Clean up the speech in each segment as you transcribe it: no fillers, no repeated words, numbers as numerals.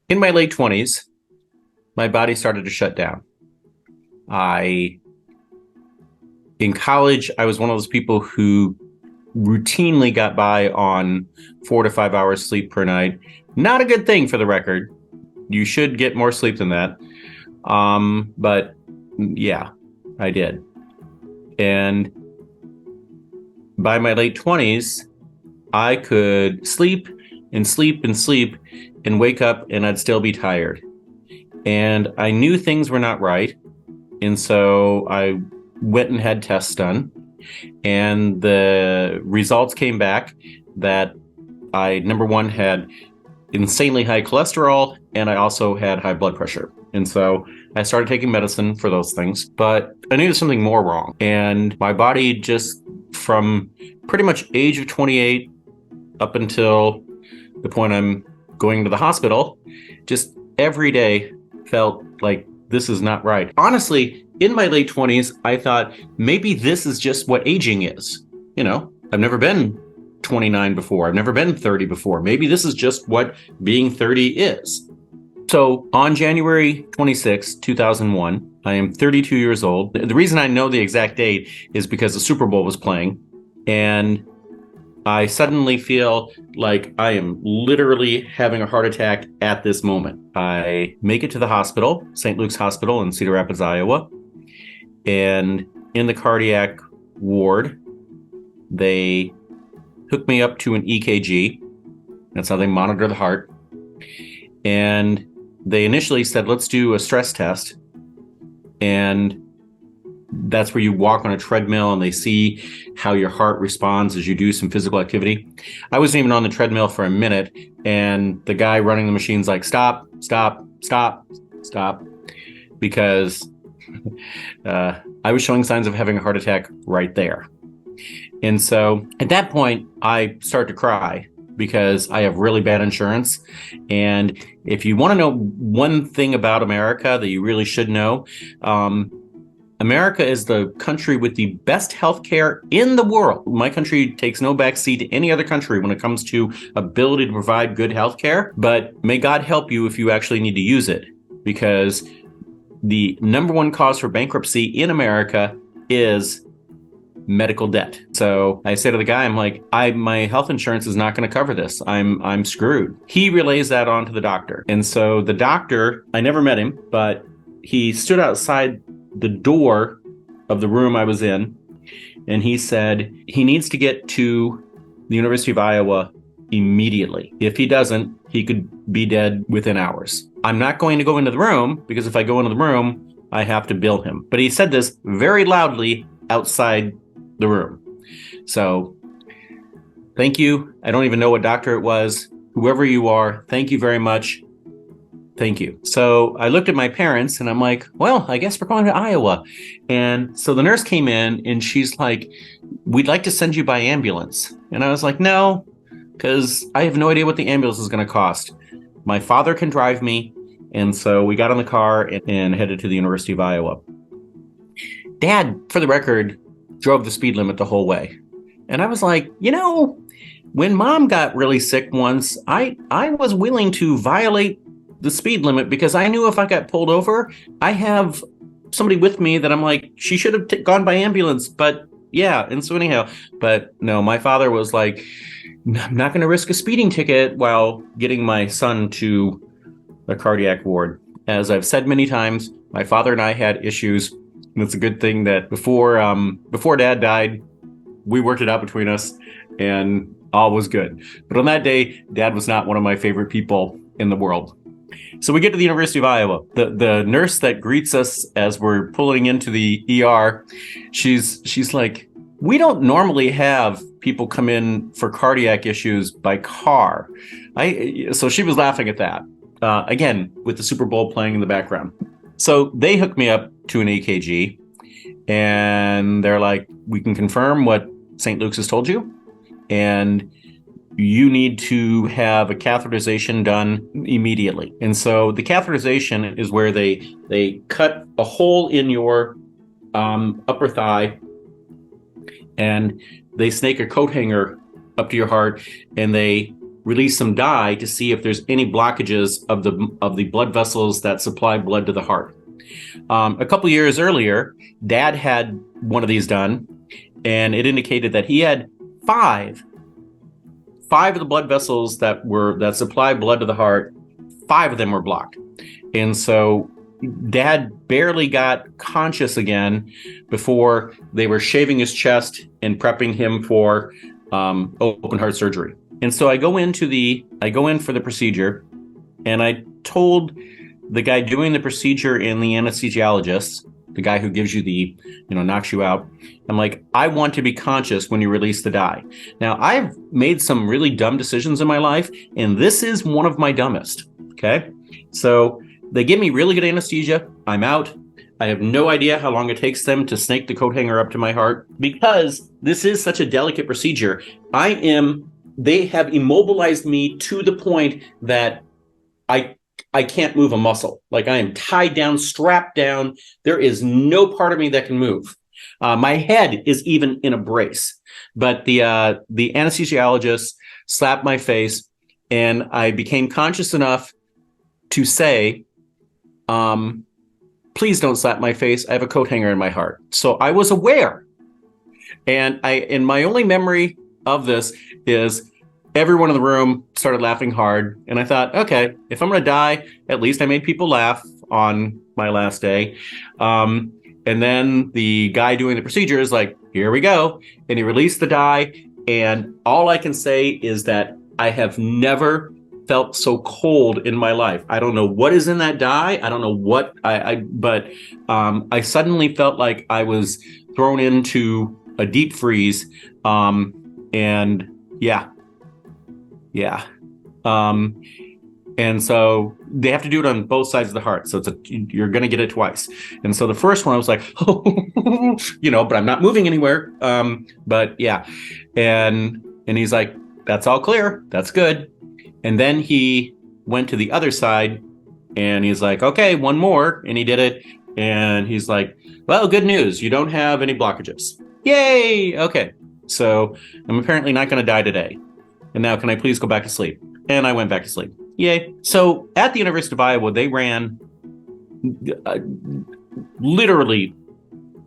In my late 20s, my body started to shut down. I, in college, I was one of those people who routinely got by on 4 to 5 hours sleep per night. Not a good thing for the record. You should get more sleep than that. But yeah, I did. And by my late 20s, I could sleep and sleep and sleep and wake up and I'd still be tired. And I knew things were not right. And so I went and had tests done. And the results came back that I, number one, had insanely high cholesterol and I also had high blood pressure. And so I started taking medicine for those things, but I knew there's something more wrong. And my body just from pretty much age of 28 up until the point I'm going to the hospital, just every day felt like this is not right. Honestly, in my late 20s, I thought maybe this is just what aging is. I've never been 29 before. I've never been 30 before. Maybe this is just what being 30 is. So on January 26, 2001, I am 32 years old. The reason I know the exact date is because the Super Bowl was playing, and I suddenly feel like I am literally having a heart attack at this moment. I make it to the hospital, St. Luke's Hospital in Cedar Rapids, Iowa, and in the cardiac ward, they hook me up to an EKG. That's how they monitor the heart. And they initially said, let's do a stress test. And that's where you walk on a treadmill and they see how your heart responds as you do some physical activity. I wasn't even on the treadmill for a minute. And the guy running the machine's like, stop, stop, stop, stop. Because I was showing signs of having a heart attack right there. And so at that point, I start to cry because I have really bad insurance. And if you want to know one thing about America that you really should know, America is the country with the best healthcare in the world. My country takes no backseat to any other country when it comes to ability to provide good healthcare. But may God help you if you actually need to use it, because the number one cause for bankruptcy in America is medical debt. So I say to the guy, I'm like, my health insurance is not going to cover this. I'm screwed. He relays that on to the doctor. And so the doctor, I never met him, but he stood outside the door of the room I was in, and he said he needs to get to the University of Iowa immediately. If he doesn't, he could be dead within hours. I'm not going to go into the room because if I go into the room, I have to bill him. But he said this very loudly outside the room. So thank you. I don't even know what doctor it was. Whoever you are, thank you very much. Thank you. So I looked at my parents and I'm like, well, I guess we're going to Iowa. And so the nurse came in and she's like, we'd like to send you by ambulance. And I was like, no, because I have no idea what the ambulance is going to cost. My father can drive me. And so we got in the car and headed to the University of Iowa. Dad, for the record, drove the speed limit the whole way. And I was like, when Mom got really sick once, I was willing to violate the speed limit because I knew if I got pulled over, I have somebody with me that I'm like, she should have gone by ambulance. But yeah. And so anyhow, but no, my father was like, I'm not going to risk a speeding ticket while getting my son to a cardiac ward. As I've said many times, my father and I had issues. And it's a good thing that before Dad died, we worked it out between us and all was good. But on that day, Dad was not one of my favorite people in the world. So we get to the University of Iowa. The nurse that greets us as we're pulling into the ER, she's like, we don't normally have people come in for cardiac issues by car. So she was laughing at that. Again, with the Super Bowl playing in the background. So they hooked me up to an EKG and they're like, we can confirm what St. Luke's has told you. And you need to have a catheterization done immediately. And so the catheterization is where they cut a hole in your upper thigh and they snake a coat hanger up to your heart and they release some dye to see if there's any blockages of the blood vessels that supply blood to the heart. A couple years earlier, Dad had one of these done, and it indicated that he had five of the blood vessels that supply blood to the heart. 5 of them were blocked, and so Dad barely got conscious again before they were shaving his chest and prepping him for open heart surgery. And so I go in for the procedure, and I told the guy doing the procedure and the anesthesiologist, the guy who gives you knocks you out, I'm like, I want to be conscious when you release the dye. Now, I've made some really dumb decisions in my life, and this is one of my dumbest. Okay. So they give me really good anesthesia. I'm out. I have no idea how long it takes them to snake the coat hanger up to my heart, because this is such a delicate procedure. They have immobilized me to the point that I can't move a muscle. Like, I am tied down, strapped down. There is no part of me that can move. My head is even in a brace, but the anesthesiologist slapped my face, and I became conscious enough to say, please don't slap my face. I have a coat hanger in my heart. So I was aware. And my only memory of this is everyone in the room started laughing hard. And I thought, okay, if I'm going to die, at least I made people laugh on my last day. And then the guy doing the procedure is like, here we go. And he released the dye. And all I can say is that I have never felt so cold in my life. I don't know what is in that dye. I don't know what but I suddenly felt like I was thrown into a deep freeze. And yeah. And so they have to do it on both sides of the heart. So you're going to get it twice. And so the first one I was like, but I'm not moving anywhere. But yeah. And he's like, that's all clear. That's good. And then he went to the other side, and he's like, okay, one more. And he did it. And he's like, well, good news. You don't have any blockages. Yay. Okay. So I'm apparently not going to die today. And now can I please go back to sleep? And I went back to sleep. Yay. So at the University of Iowa, they ran literally,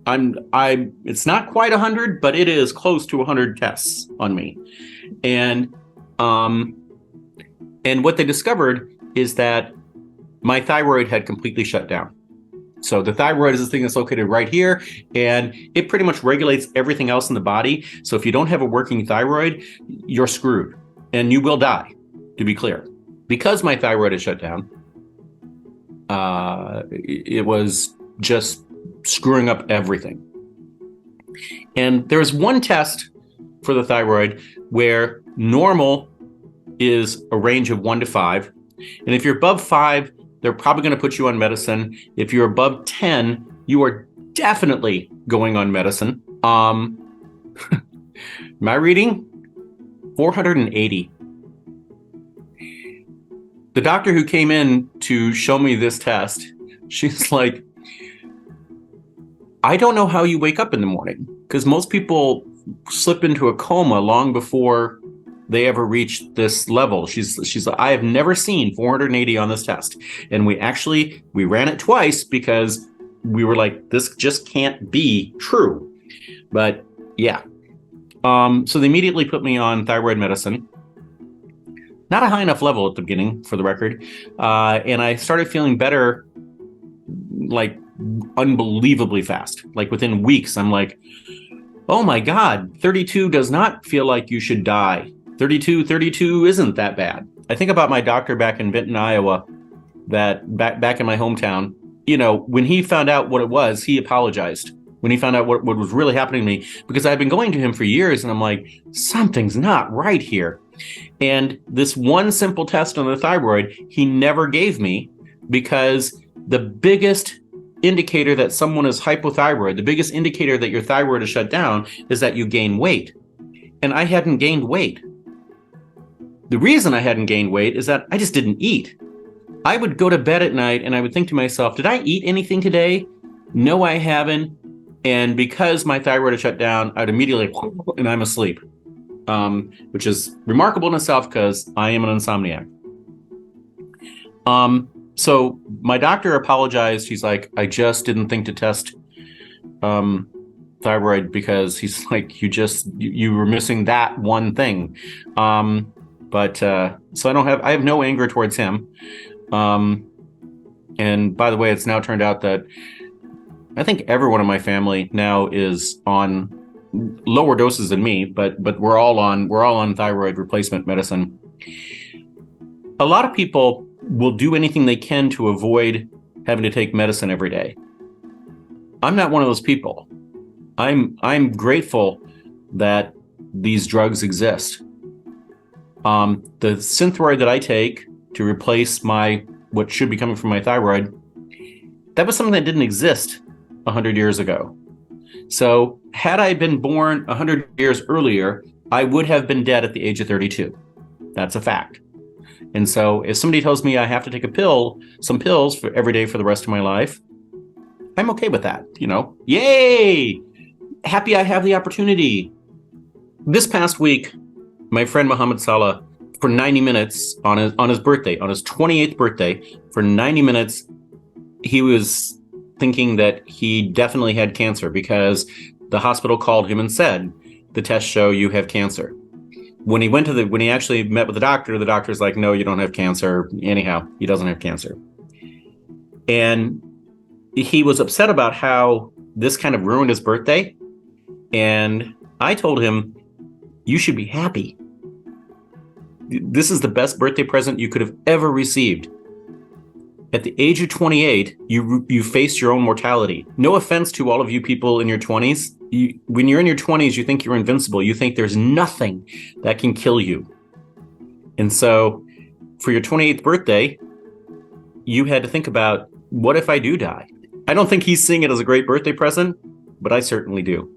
it's not quite 100, but it is close to 100 tests on me. And what they discovered is that my thyroid had completely shut down. So the thyroid is this thing that's located right here, and it pretty much regulates everything else in the body. So if you don't have a working thyroid, you're screwed, and you will die, to be clear. Because my thyroid is shut down, it was just screwing up everything. And there's one test for the thyroid where normal is a range of 1 to 5. And if you're above 5, they're probably going to put you on medicine. If you're above 10, you are definitely going on medicine. My reading, 480. The doctor who came in to show me this test, she's like, I don't know how you wake up in the morning, because most people slip into a coma long before they ever reach this level. She's like, I have never seen 480 on this test. And we ran it twice because we were like, this just can't be true. But yeah. So they immediately put me on thyroid medicine. Not a high enough level at the beginning, for the record. And I started feeling better, like unbelievably fast. Like within weeks, I'm like, oh my God, 32 does not feel like you should die. 32 isn't that bad. I think about my doctor back in Benton, Iowa, that back in my hometown, when he found out what it was, he apologized. When he found out what was really happening to me, because I've been going to him for years, and I'm like, something's not right here. And this one simple test on the thyroid, he never gave me, because the biggest indicator that someone is hypothyroid, the biggest indicator that your thyroid is shut down, is that you gain weight. And I hadn't gained weight. The reason I hadn't gained weight is that I just didn't eat. I would go to bed at night and I would think to myself, did I eat anything today? No, I haven't. And because my thyroid is shut down, I'd immediately, and I'm asleep. which is remarkable in itself because I am an insomniac. So my doctor apologized. He's like, I just didn't think to test thyroid because he's like, you were missing that one thing. But so I have no anger towards him. And by the way, it's now turned out that I think everyone in my family now is on lower doses than me, but we're all on thyroid replacement medicine. A lot of people will do anything they can to avoid having to take medicine every day. I'm not one of those people. I'm grateful that these drugs exist. The Synthroid that I take to replace what should be coming from my thyroid, that was something that didn't exist 100 years ago. So had I been born 100 years earlier, I would have been dead at the age of 32. That's a fact. And so if somebody tells me I have to take some pills for every day for the rest of my life, I'm okay with that. Yay! Happy I have the opportunity. This past week, my friend Mohammed Salah, for 90 minutes on his birthday, on his 28th birthday, for 90 minutes, he was thinking that he definitely had cancer because the hospital called him and said, the tests show you have cancer. When he actually met with the doctor's like, no, you don't have cancer. Anyhow, he doesn't have cancer. And he was upset about how this kind of ruined his birthday. And I told him, you should be happy. This is the best birthday present you could have ever received. At the age of 28, you faced your own mortality. No offense to all of you people in your 20s. When you're in your 20s, you think you're invincible. You think there's nothing that can kill you. And so for your 28th birthday, you had to think about, what if I do die? I don't think he's seeing it as a great birthday present, but I certainly do.